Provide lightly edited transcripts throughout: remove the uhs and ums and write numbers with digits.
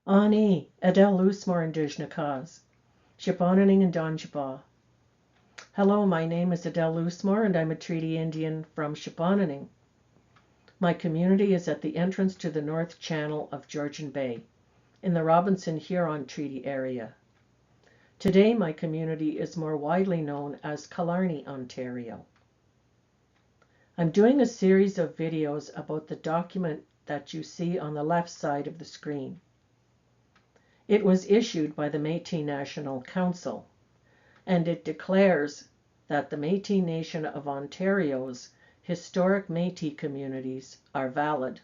Ani, Adele Loosemore and Dijnakaz, Shebahonaning and Donjaba. Hello, my name is Adele Loosemore and I'm a Treaty Indian from Shebahonaning. My community is at the entrance to the North Channel of Georgian Bay, in the Robinson-Huron Treaty area. Today, my community is more widely known as Killarney, Ontario. I'm doing a series of videos about the document that you see on the left side of the screen. It was issued by the Métis National Council, and it declares that the Métis Nation of Ontario's historic Métis communities are valid.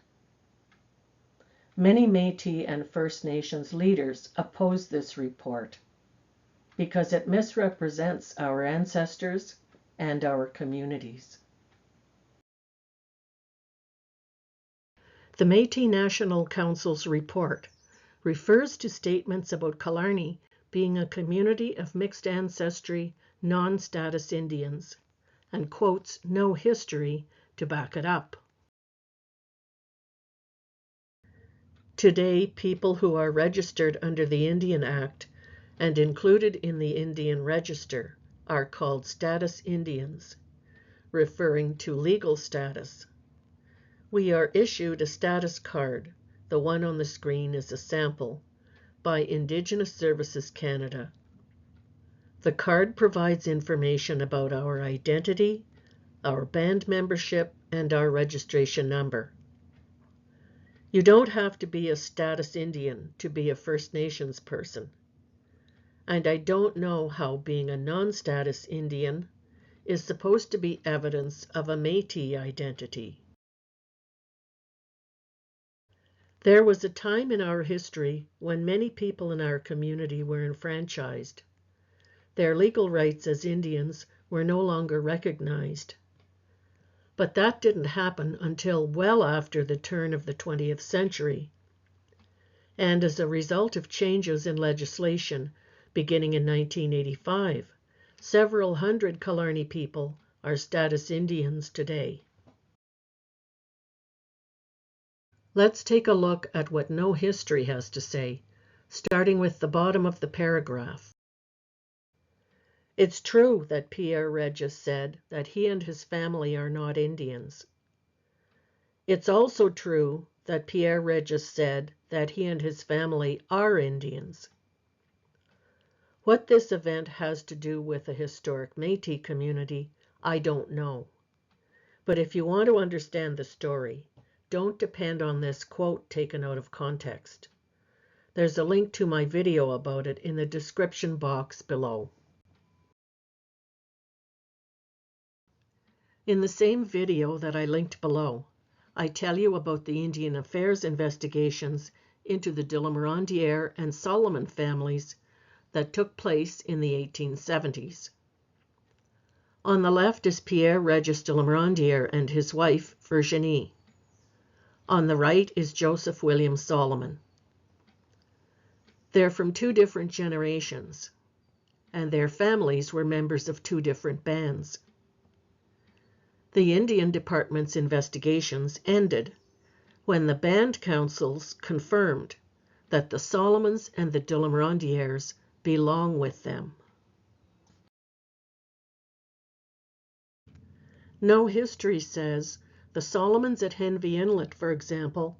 Many Métis and First Nations leaders oppose this report because it misrepresents our ancestors and our communities. The Métis National Council's report refers to statements about Killarney being a community of mixed ancestry, non-status Indians, and quotes no history to back it up. Today, people who are registered under the Indian Act and included in the Indian Register are called status Indians, referring to legal status. We are issued a status card, the one on the screen is a sample, by Indigenous Services Canada. The card provides information about our identity, our band membership, and our registration number. You don't have to be a status Indian to be a First Nations person. And I don't know how being a non-status Indian is supposed to be evidence of a Métis identity. There was a time in our history when many people in our community were enfranchised. Their legal rights as Indians were no longer recognized. But that didn't happen until well after the turn of the 20th century. And as a result of changes in legislation beginning in 1985, several hundred Killarney people are status Indians today. Let's take a look at what no history has to say, starting with the bottom of the paragraph. It's true that Pierre Regis said that he and his family are not Indians. It's also true that Pierre Regis said that he and his family are Indians. What this event has to do with the historic Métis community, I don't know. But if you want to understand the story, don't depend on this quote taken out of context. There's a link to my video about it in the description box below. In the same video that I linked below, I tell you about the Indian Affairs investigations into the Lamorandiere and Solomon families that took place in the 1870s. On the left is Pierre Regis de Lamorandiere and his wife, Virginie. On the right is Joseph William Solomon. They're from two different generations, and their families were members of two different bands. The Indian Department's investigations ended when the band councils confirmed that the Solomons and the de Lamorandières belong with them. No history says the Solomons at Henvey Inlet, for example,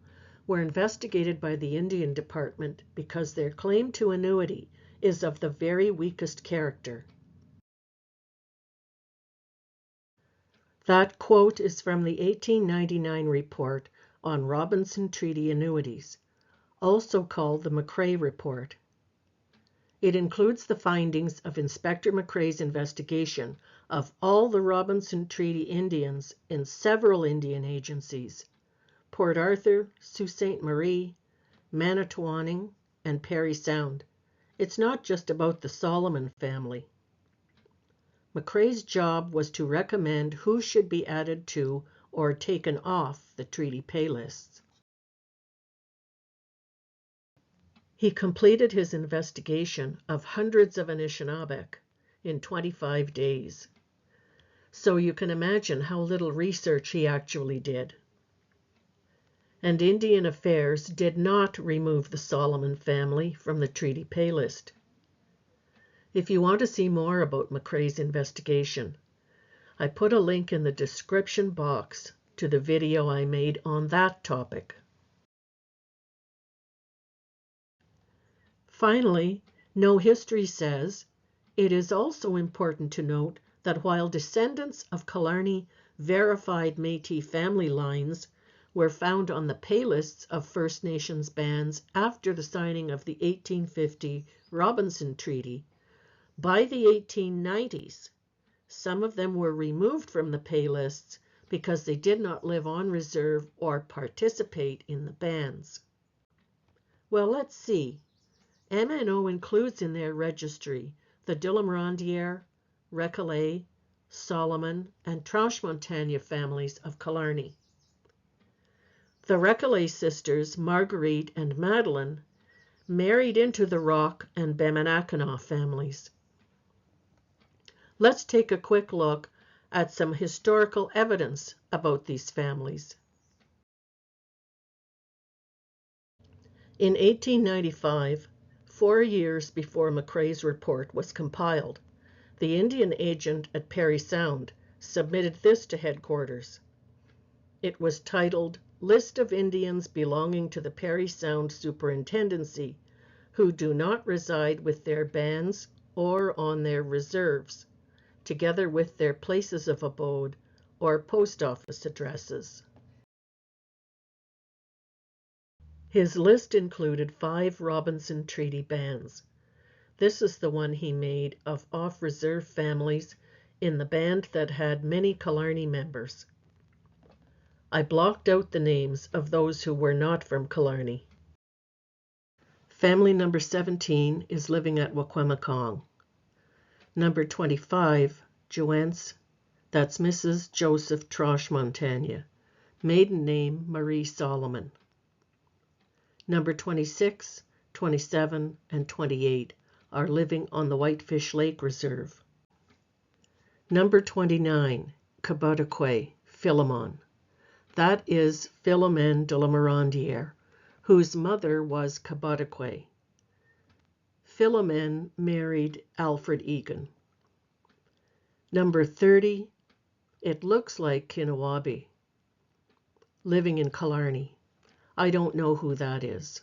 were investigated by the Indian Department because their claim to annuity is of the very weakest character. That quote is from the 1899 report on Robinson Treaty annuities, also called the McCrae Report. It includes the findings of Inspector McCrae's investigation of all the Robinson Treaty Indians in several Indian agencies, Port Arthur, Sault Ste. Marie, Manitowoning, and Parry Sound. It's not just about the Solomon family. McCrae's job was to recommend who should be added to or taken off the treaty paylists. He completed his investigation of hundreds of Anishinaabe in 25 days. So you can imagine how little research he actually did. and Indian Affairs did not remove the Solomon family from the treaty pay list. If you want to see more about McCrae's investigation, I put a link in the description box to the video I made on that topic. Finally, No History says, it is also important to note that while descendants of Killarney verified Métis family lines were found on the pay lists of First Nations bands after the signing of the 1850 Robinson Treaty, by the 1890s, some of them were removed from the pay lists because they did not live on reserve or participate in the bands. Well, let's see. MNO includes in their registry the Lamorandiere, Adele, Solomon, and Trash-Montagna families of Killarney. The Adele sisters, Marguerite and Madeline, married into the Rock and Bemenakinaw families. Let's take a quick look at some historical evidence about these families. In 1895, 4 years before McCrae's report was compiled, the Indian agent at Parry Sound submitted this to headquarters. It was titled, List of Indians belonging to the Parry Sound Superintendency who do not reside with their bands or on their reserves, together with their places of abode or post office addresses. His list included 5 Robinson Treaty bands. This is the one he made of off-reserve families in the band that had many Killarney members. I blocked out the names of those who were not from Killarney. Family number 17 is living at Waquemacong. Number 25, Joance, that's Mrs. Joseph Trash-Montagna. Maiden name, Marie Solomon. Number 26, 27, and 28 are living on the Whitefish Lake Reserve. Number 29, Kabataquay, Philemon. That is Philomene de Lamorandiere, whose mother was Kabataquay. Philomene married Alfred Egan. Number 30, it looks like Kinawabi, living in Killarney. I don't know who that is.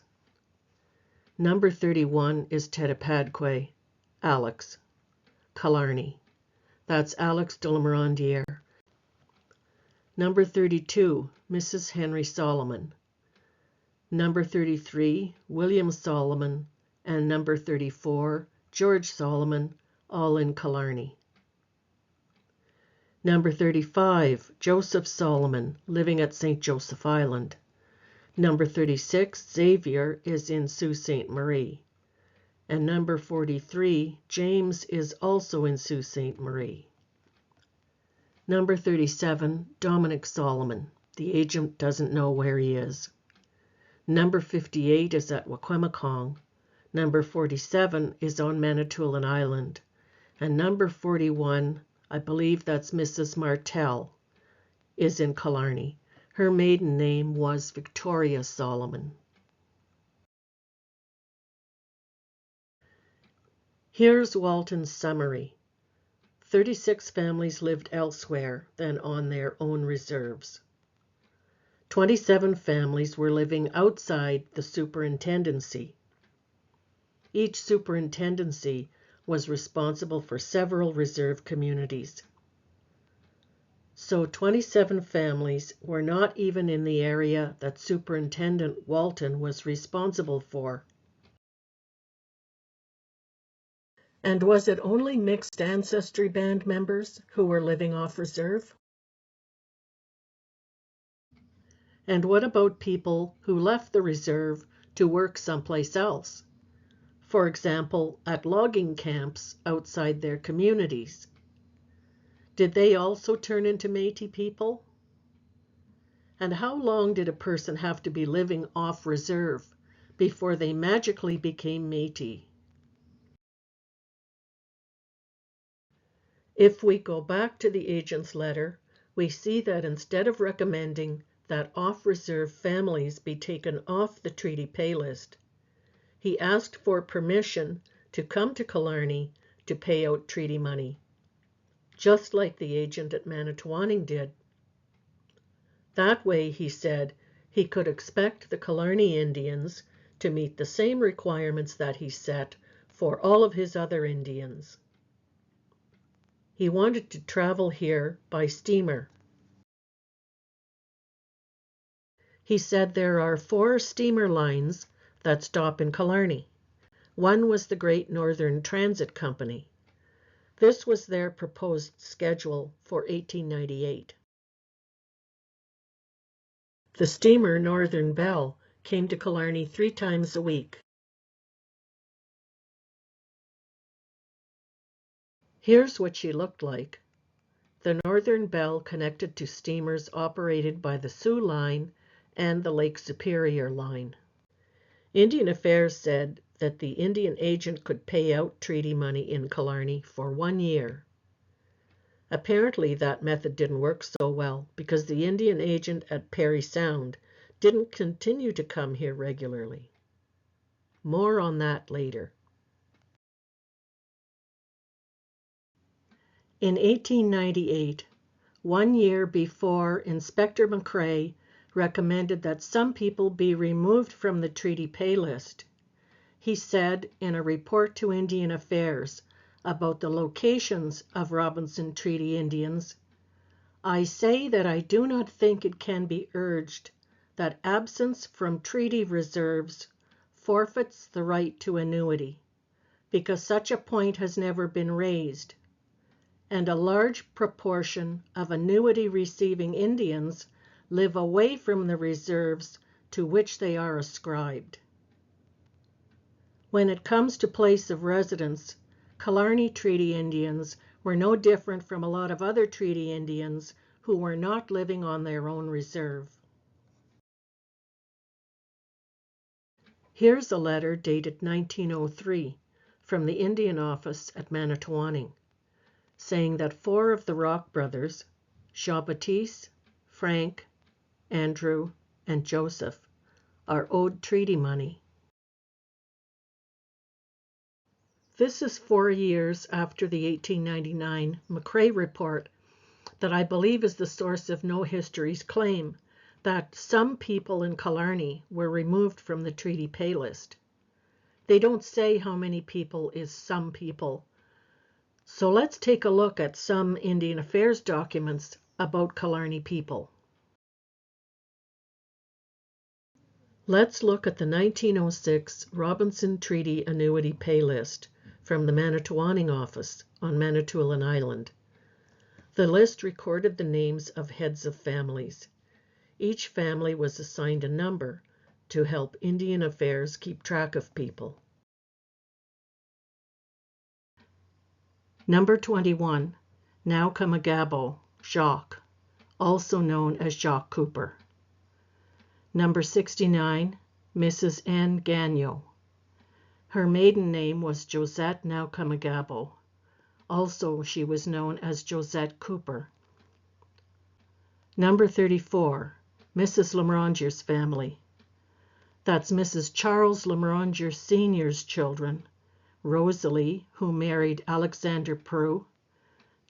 Number 31 is Tedepadquay, Alex, Killarney. That's Alex de Lamorandiere. Number 32, Mrs. Henry Solomon. Number 33, William Solomon, and number 34, George Solomon, all in Killarney. Number 35, Joseph Solomon, living at St. Joseph Island. Number 36, Xavier, is in Sault Ste. Marie. And number 43, James, is also in Sault Ste. Marie. Number 37, Dominic Solomon. The agent doesn't know where he is. Number 58 is at Waquemacong. Number 47 is on Manitoulin Island. And number 41, I believe that's Mrs. Martel, is in Killarney. Her maiden name was Victoria Solomon. Here's Walton's summary. 36 families lived elsewhere than on their own reserves. 27 families were living outside the superintendency. Each superintendency was responsible for several reserve communities. So 27 families were not even in the area that Superintendent Walton was responsible for. And was it only mixed ancestry band members who were living off reserve? And what about people who left the reserve to work someplace else? For example, at logging camps outside their communities. Did they also turn into Métis people? And how long did a person have to be living off reserve before they magically became Métis? If we go back to the agent's letter, we see that instead of recommending that off-reserve families be taken off the treaty pay list, he asked for permission to come to Killarney to pay out treaty money, just like the agent at Manitowoning did. That way, he said, he could expect the Killarney Indians to meet the same requirements that he set for all of his other Indians. He wanted to travel here by steamer. He said there are 4 steamer lines that stop in Killarney. One was the Great Northern Transit Company. This was their proposed schedule for 1898. The steamer Northern Belle came to Killarney 3 times a week. Here's what she looked like. The Northern Belle connected to steamers operated by the Soo Line and the Lake Superior Line. Indian Affairs said that the Indian agent could pay out treaty money in Killarney for 1 year. Apparently that method didn't work so well because the Indian agent at Parry Sound didn't continue to come here regularly. More on that later. In 1898, 1 year before Inspector McCrae recommended that some people be removed from the treaty pay list, he said in a report to Indian Affairs about the locations of Robinson Treaty Indians, "I say that I do not think it can be urged that absence from treaty reserves forfeits the right to annuity, because such a point has never been raised, and a large proportion of annuity-receiving Indians live away from the reserves to which they are ascribed." When it comes to place of residence, Killarney Treaty Indians were no different from a lot of other Treaty Indians who were not living on their own reserve. Here's a letter dated 1903 from the Indian office at Manitowoning, saying that 4 of the Rock brothers, Jean-Baptiste, Frank, Andrew, and Joseph, are owed treaty money. This is 4 years after the 1899 McCrae report that I believe is the source of No History's claim that some people in Killarney were removed from the treaty pay list. They don't say how many people is some people. So let's take a look at some Indian Affairs documents about Killarney people. Let's look at the 1906 Robinson Treaty Annuity Pay List from the Manitowoning office on Manitoulin Island. The list recorded the names of heads of families. Each family was assigned a number to help Indian Affairs keep track of people. Number 21, Naukamagabo, Jacques, also known as Jacques Cooper. Number 69, Mrs. Anne Gagnon. Her maiden name was Josette Naukamagabo. Also, she was known as Josette Cooper. Number 34, Mrs. Lamorandiere's family. That's Mrs. Charles Lamorandiere Sr.'s children, Rosalie, who married Alexander Prue,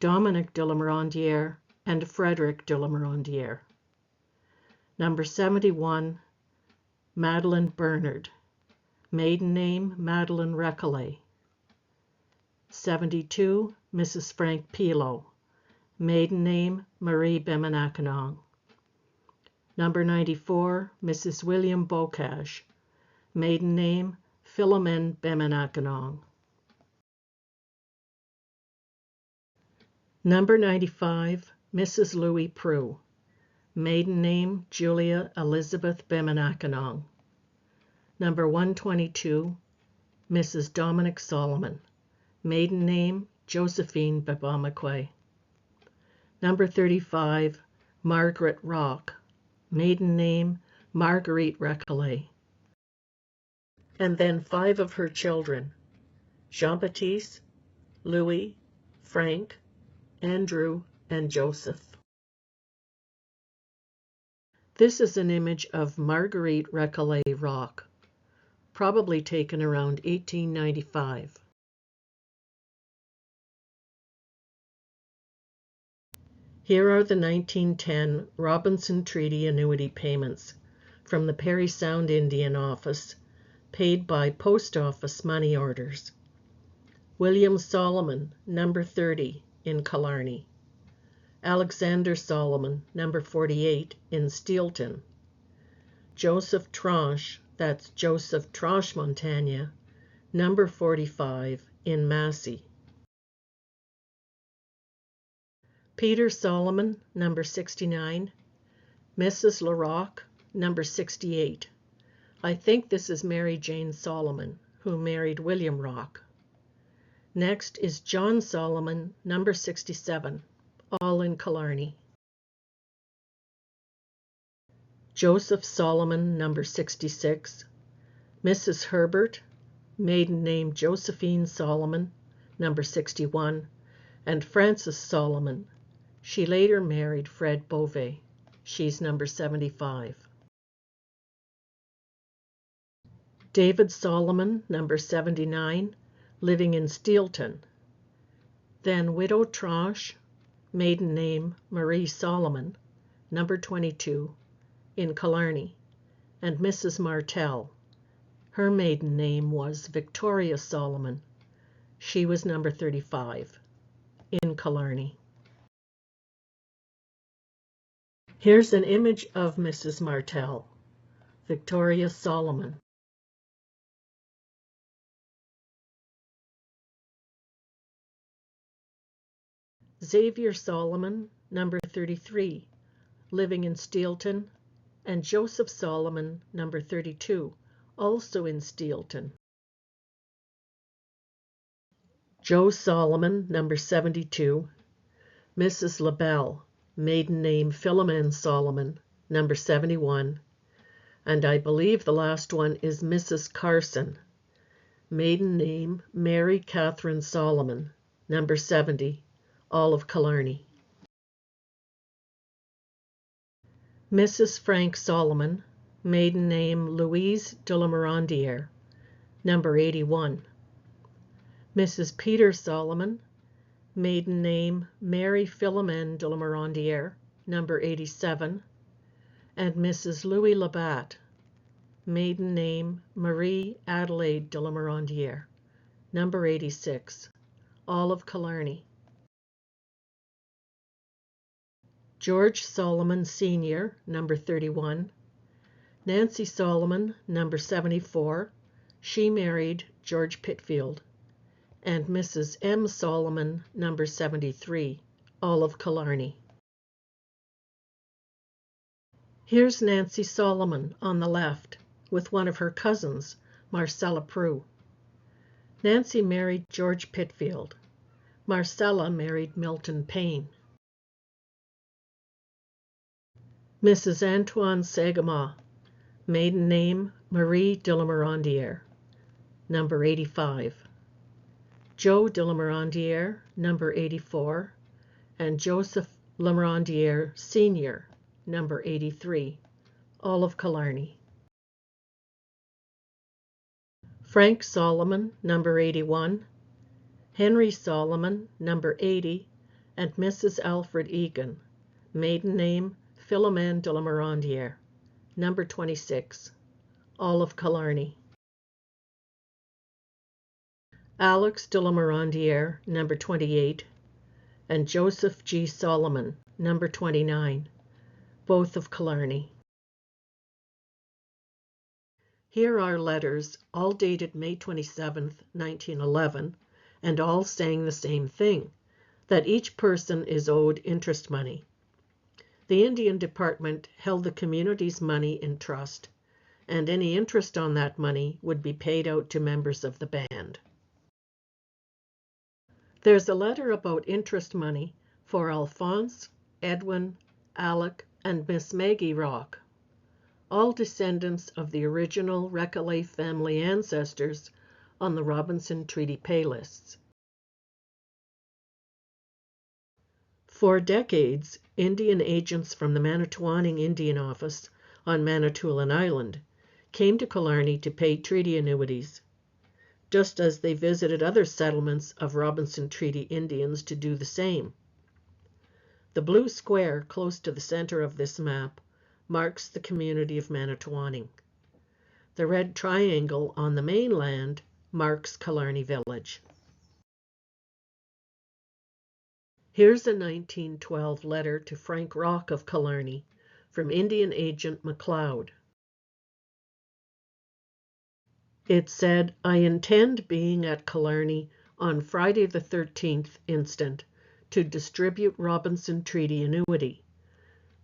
Dominic de Lamorandiere, and Frederick de Lamorandiere. Number 71, Madeleine Bernard. Maiden name, Madeleine Recollet. 72, Mrs. Frank Pilot. Maiden name, Marie Bemenakanong. Number 94, Mrs. William Bocage. Maiden name, Philomene Bemenakanong. Number 95, Mrs. Louis Prue. Maiden name, Julia Elizabeth Bemenakanong. Number 122, Mrs. Dominic Solomon. Maiden name, Josephine Babamaquay. Number 35, Margaret Rock. Maiden name, Marguerite Recollet. And then 5 of her children, Jean-Baptiste, Louis, Frank, Andrew, and Joseph. This is an image of Marguerite Recollet rock, probably taken around 1895. Here are the 1910 Robinson Treaty annuity payments from the Parry Sound Indian Office, paid by post office money orders. William Solomon, number 30, in Killarney. Alexander Solomon, number 48, in Steelton. Joseph Tranche, that's Joseph Tranche Montagna, number 45, in Massey. Peter Solomon, number 69. Mrs. LaRocque, number 68. I think this is Mary Jane Solomon, who married William Rock. Next is John Solomon, number 67, all in Killarney. Joseph Solomon, number 66. Mrs. Herbert, maiden name Josephine Solomon, number 61, and Frances Solomon. She later married Fred Beauvais. She's number 75. David Solomon, number 79, living in Steelton. Then Widow Tranche, maiden name Marie Solomon, number 22, in Killarney, and Mrs. Martel. Her maiden name was Victoria Solomon. She was number 35, in Killarney. Here's an image of Mrs. Martel, Victoria Solomon. Xavier Solomon, number 33, living in Steelton, and Joseph Solomon, number 32, also in Steelton. Joe Solomon, number 72, Mrs. LaBelle, maiden name Philomene Solomon, number 71, and I believe the last one is Mrs. Carson, maiden name Mary Catherine Solomon, number 70, all of Killarney. Mrs. Frank Solomon, maiden name Louise de Lamorandiere, number 81. Mrs. Peter Solomon, maiden name Mary Philomene de Lamorandiere, number 87, and Mrs. Louis Labatte, maiden name Marie Adelaide de Lamorandiere, number 86, all of Killarney. George Solomon Sr., number 31. Nancy Solomon, number 74. She married George Pitfield. And Mrs. M. Solomon, number 73, all of Killarney. Here's Nancy Solomon on the left, with one of her cousins, Marcella Prue. Nancy married George Pitfield. Marcella married Milton Payne. Mrs. Antoine Sagama, maiden name Marie de Lamorandiere, number 85. Joe de Lamorandiere, number 84, and Joseph Lamorandiere Sr., number 83, all of Killarney. Frank Solomon, number 81, Henry Solomon, number 80, and Mrs. Alfred Egan, maiden name Philomene de Lamorandiere, number 26, all of Killarney. Alex de Lamorandiere, number 28, and Joseph G. Solomon, number 29, both of Killarney. Here are letters, all dated May 27, 1911, and all saying the same thing, that each person is owed interest money. The Indian Department held the community's money in trust, and any interest on that money would be paid out to members of the band. There's a letter about interest money for Alphonse, Edwin, Alec, and Miss Maggie Rock, all descendants of the original Recollet family ancestors on the Robinson Treaty paylists. For decades, Indian agents from the Manitowoning Indian Office on Manitoulin Island came to Killarney to pay treaty annuities, just as they visited other settlements of Robinson Treaty Indians to do the same. The blue square close to the center of this map marks the community of Manitowoning. The red triangle on the mainland marks Killarney Village. Here's a 1912 letter to Frank Rock of Killarney from Indian Agent MacLeod. It said, "I intend being at Killarney on Friday the 13th instant to distribute Robinson Treaty annuity.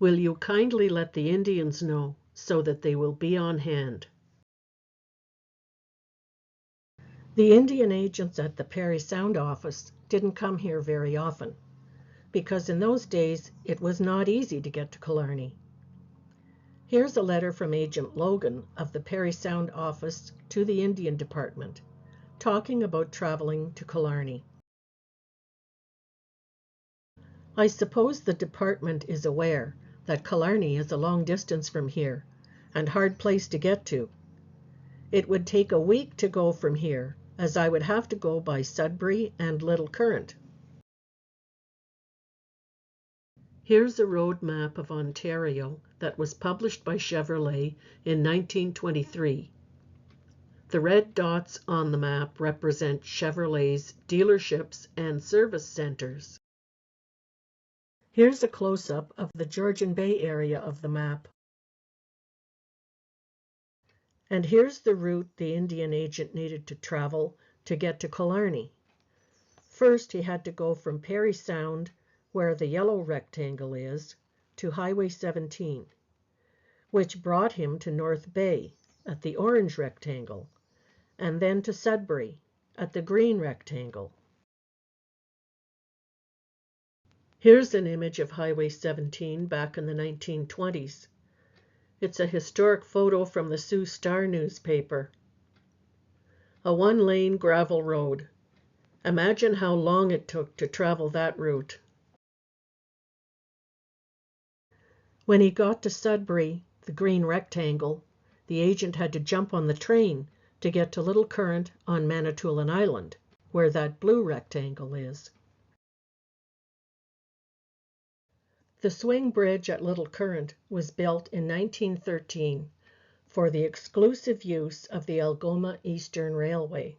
Will you kindly let the Indians know so that they will be on hand?" The Indian agents at the Parry Sound office didn't come here very often, because in those days it was not easy to get to Killarney. Here's a letter from Agent Logan of the Parry Sound office to the Indian Department, talking about traveling to Killarney. I suppose the department is aware that Killarney is a long distance from here and hard place to get to. It would take a week to go from here, as I would have to go by Sudbury and Little Current. Here's a road map of Ontario that was published by Chevrolet in 1923. The red dots on the map represent Chevrolet's dealerships and service centers. Here's a close-up of the Georgian Bay area of the map. And here's the route the Indian agent needed to travel to get to Killarney. First, he had to go from Parry Sound, where the yellow rectangle is, to Highway 17, which brought him to North Bay at the orange rectangle, and then to Sudbury at the green rectangle. Here's an image of Highway 17 back in the 1920s. It's a historic photo from the Sioux Star newspaper. A one-lane gravel road. Imagine how long it took to travel that route. When he got to Sudbury, the green rectangle, the agent had to jump on the train to get to Little Current on Manitoulin Island, where that blue rectangle is. The swing bridge at Little Current was built in 1913 for the exclusive use of the Algoma Eastern Railway.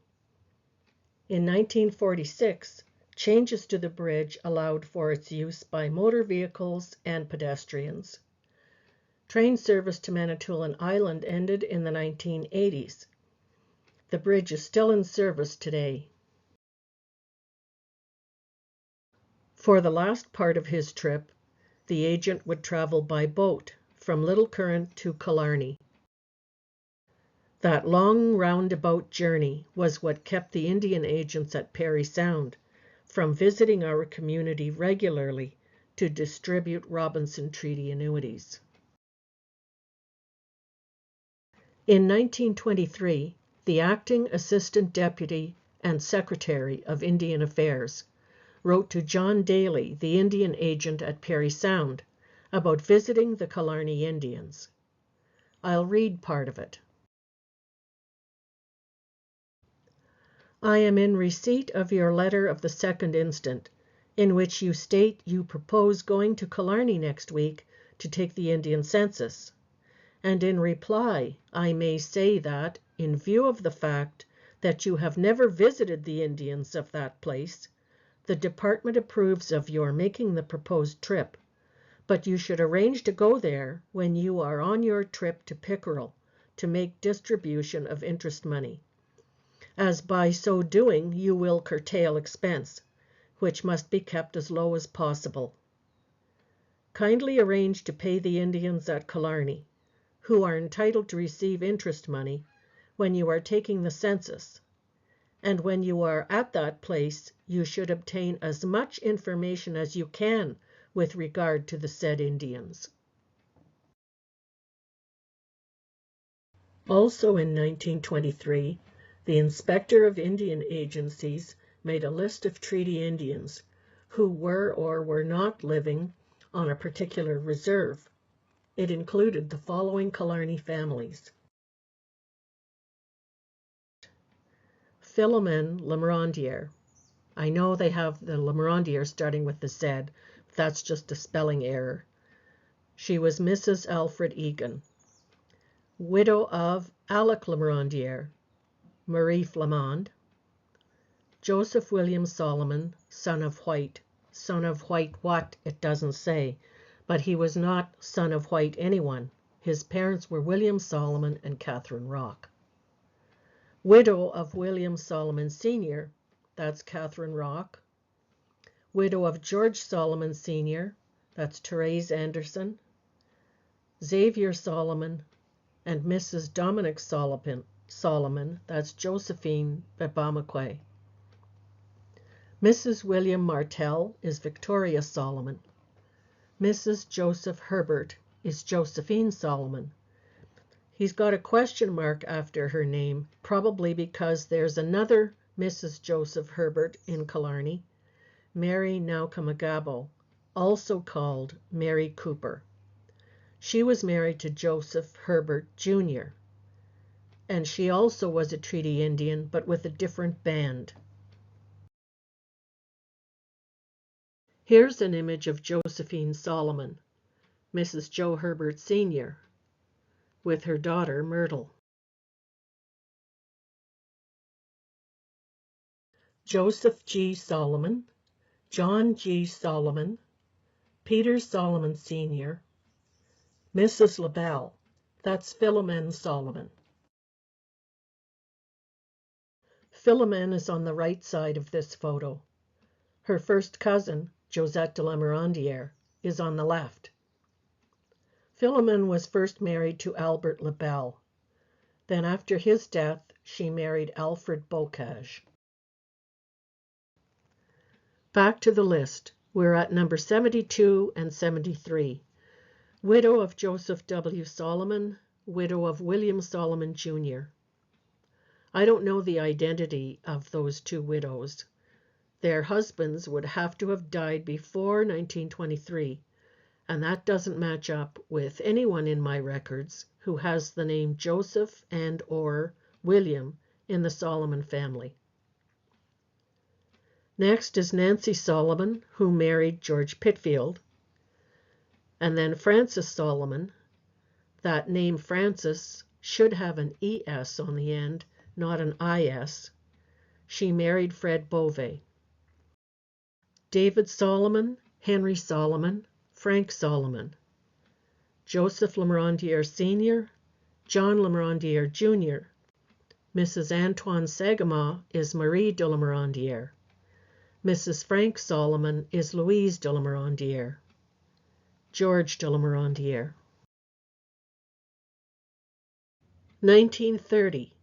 In 1946, changes to the bridge allowed for its use by motor vehicles and pedestrians. Train service to Manitoulin Island ended in the 1980s. The bridge is still in service today. For the last part of his trip, the agent would travel by boat from Little Current to Killarney. That long roundabout journey was what kept the Indian agents at Parry Sound from visiting our community regularly to distribute Robinson Treaty annuities. In 1923, the acting Assistant Deputy and Secretary of Indian Affairs wrote to John Daly, the Indian agent at Parry Sound, about visiting the Killarney Indians. I'll read part of it. I am in receipt of your letter of the 2nd instant, in which you state you propose going to Killarney next week to take the Indian census. And in reply, I may say that, in view of the fact that you have never visited the Indians of that place, the department approves of your making the proposed trip, but you should arrange to go there when you are on your trip to Pickerel to make distribution of interest money, as by so doing you will curtail expense, which must be kept as low as possible. Kindly arrange to pay the Indians at Killarney, who are entitled to receive interest money, when you are taking the census. And when you are at that place, you should obtain as much information as you can with regard to the said Indians. Also in 1923, the Inspector of Indian Agencies made a list of treaty Indians who were or were not living on a particular reserve. It included the following Killarney families: Philomene Lamorandiere. I know they have the Lamorandiere starting with the Z, but that's just a spelling error. She was Mrs. Alfred Egan. Widow of Alec Lamorandiere, Marie Flamand. Joseph William Solomon, son of White. Son of White what, it doesn't say, but he was not son of White anyone. His parents were William Solomon and Catherine Rock. Widow of William Solomon Sr., that's Catherine Rock. Widow of George Solomon Sr., that's Therese Anderson. Xavier Solomon and Mrs. Dominic Solomon, that's Josephine Bebamaque. Mrs. William Martell is Victoria Solomon. Mrs. Joseph Herbert is Josephine Solomon. He's got a question mark after her name, probably because there's another Mrs. Joseph Herbert in Killarney, Mary Naukamagabo, also called Mary Cooper. She was married to Joseph Herbert Jr., and she also was a Treaty Indian, but with a different band. Here's an image of Josephine Solomon, Mrs. Joe Herbert Sr., with her daughter Myrtle. Joseph G. Solomon, John G. Solomon, Peter Solomon Sr., Mrs. LaBelle, that's Philomene Solomon. Philomene is on the right side of this photo. Her first cousin, Josette de Lamorandiere, is on the left. Philomene was first married to Albert LaBelle. Then after his death, she married Alfred Bocage. Back to the list. We're at number 72 and 73. Widow of Joseph W. Solomon, widow of William Solomon Jr. I don't know the identity of those two widows. Their husbands would have to have died before 1923, and that doesn't match up with anyone in my records who has the name Joseph and or William in the Solomon family. Next is Nancy Solomon, who married George Pitfield, and then Frances Solomon. That name Frances should have an ES on the end, not an IS. She married Fred Bove. David Solomon, Henry Solomon, Frank Solomon. Joseph Lamorandiere Sr., John Lamorandiere Jr. Mrs. Antoine Sagama is Marie de Lamorandiere. Mrs. Frank Solomon is Louise de Lamorandiere. George de Lamorandiere. 1930.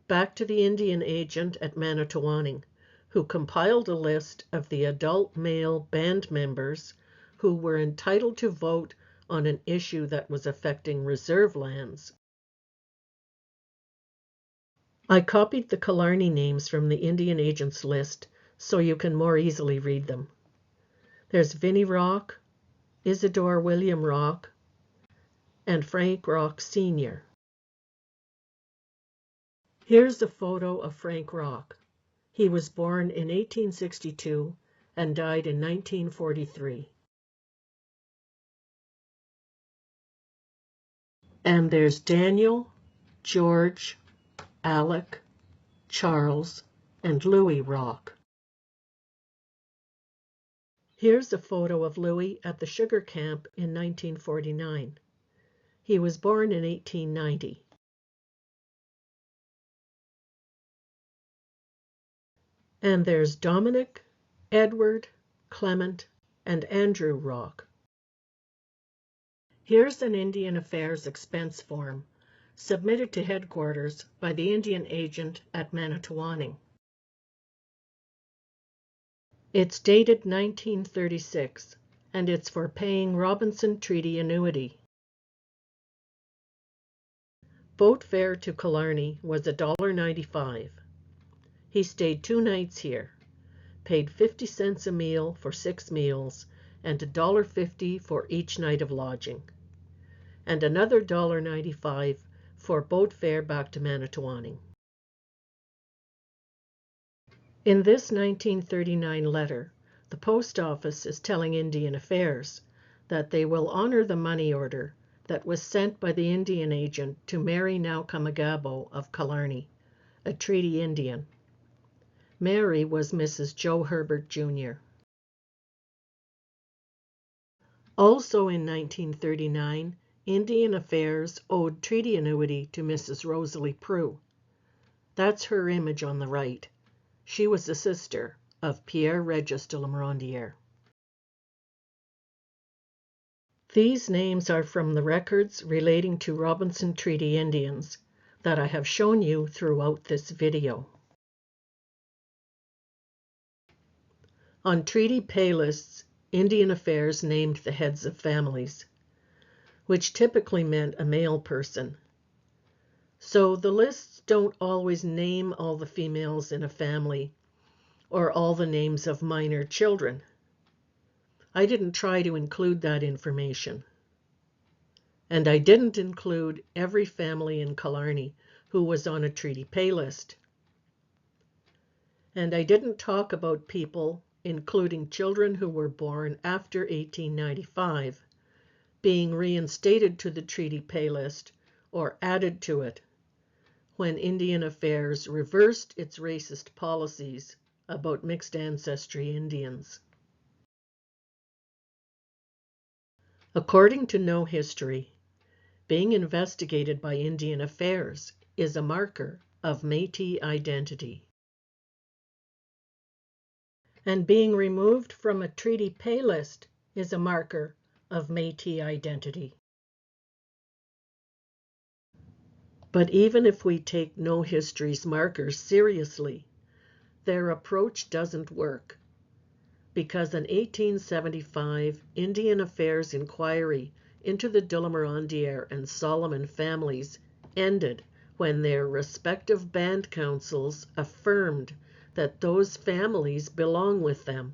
Back to the Indian agent at Manitowoning, who compiled a list of the adult male band members who were entitled to vote on an issue that was affecting reserve lands. I copied the Killarney names from the Indian agents list so you can more easily read them. There's Vinnie Rock, Isidore William Rock, and Frank Rock Sr. Here's a photo of Frank Rock. He was born in 1862 and died in 1943. And there's Daniel, George, Alec, Charles, and Louis Rock. Here's a photo of Louis at the sugar camp in 1949. He was born in 1890. And there's Dominic, Edward, Clement, and Andrew Rock. Here's an Indian Affairs expense form submitted to headquarters by the Indian agent at Manitowoning. It's dated 1936, and it's for paying Robinson Treaty annuity. Boat fare to Killarney was $1.95. He stayed 2 nights here. paid 50 cents a meal for 6 meals and $1.50 for each night of lodging, and another $1.95 for boat fare back to Manitowoc. In this 1939 letter, the post office is telling Indian Affairs that they will honor the money order that was sent by the Indian agent to Mary Naukamagabo of Killarney, a treaty Indian. Mary was Mrs. Joe Herbert, Jr. Also in 1939, Indian Affairs owed treaty annuity to Mrs. Rosalie Prue. That's her image on the right. She was a sister of Pierre Regis de Lamorandiere. These names are from the records relating to Robinson Treaty Indians that I have shown you throughout this video. On treaty paylists, Indian Affairs named the heads of families, which typically meant a male person. So the lists don't always name all the females in a family or all the names of minor children. I didn't try to include that information. And I didn't include every family in Killarney who was on a treaty pay list. And I didn't talk about people, including children who were born after 1895, being reinstated to the treaty pay list or added to it when Indian Affairs reversed its racist policies about mixed ancestry Indians. According to No History, being investigated by Indian Affairs is a marker of Métis identity. And being removed from a treaty pay list is a marker of Métis identity. But even if we take No History's markers seriously, their approach doesn't work, because an 1875 Indian Affairs inquiry into the Lamorandiere and Solomon families ended when their respective band councils affirmed that those families belong with them.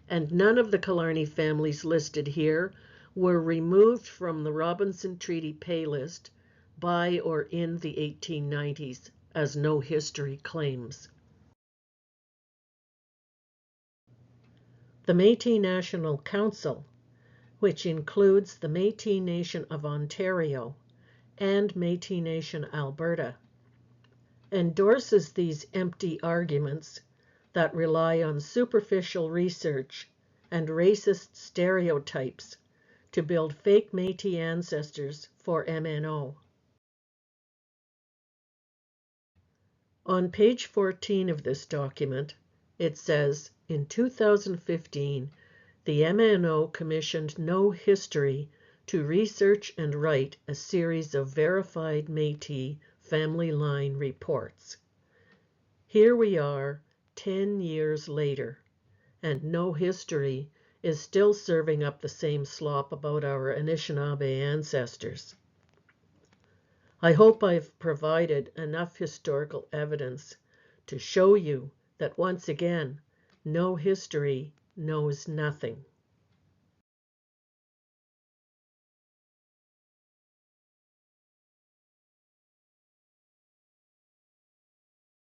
And none of the Killarney families listed here were removed from the Robinson Treaty pay list by or in the 1890s, as No History claims. The Métis National Council, which includes the Métis Nation of Ontario and Métis Nation Alberta, endorses these empty arguments that rely on superficial research and racist stereotypes to build fake Métis ancestors for MNO. On page 14 of this document, it says, in 2015, the MNO commissioned No History to research and write a series of verified Métis family line reports. Here we are, 10 years later, and No History is still serving up the same slop about our Anishinaabe ancestors. I hope I've provided enough historical evidence to show you that once again, No History knows nothing.